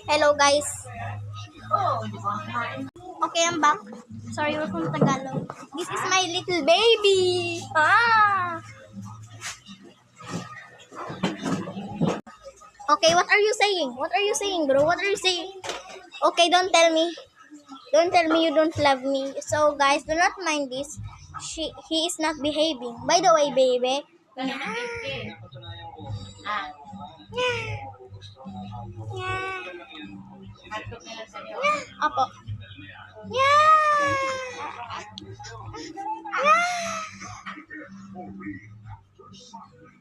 Hello guys. Okay, I'm back. Sorry, we're from Tagalog. This is my little baby. Okay, what are you saying? What are you saying, bro? What are you saying? Okay, don't tell me. Don't tell me you don't love me. So guys, do not mind this. He is not behaving. By the way, baby. Apo.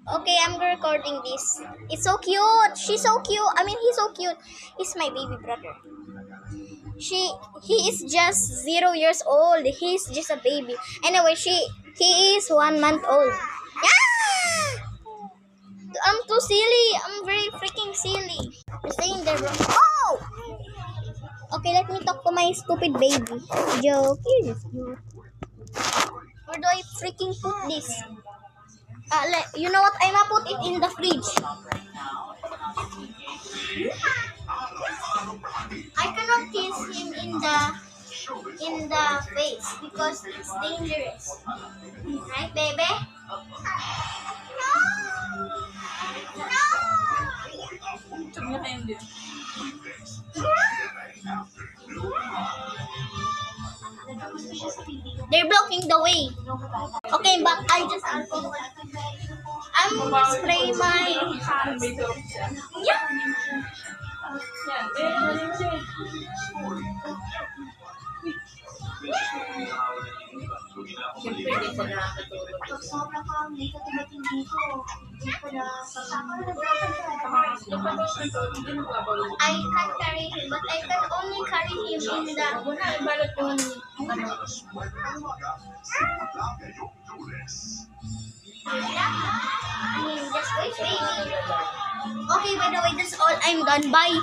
Okay, I'm recording this. It's so cute. She's so cute. I mean, he's so cute. He's my baby brother. He is just 0 years old. He's just a baby. Anyway, he is 1 month old. Yeah! I'm too silly. I'm very freaking silly. You're staying there, bro. Oh! Okay, let me talk to my stupid baby. Joke. You're just cute. Where do I freaking put this? You know what? I'ma put it in the fridge. I cannot kiss him in the face because it's dangerous. Right, baby? They're blocking the way. Okay, but I'm spray my hands. Yeah. I can carry him, but I can only carry him in the just wait, baby. Okay, by the way, that's all. I'm done. Bye.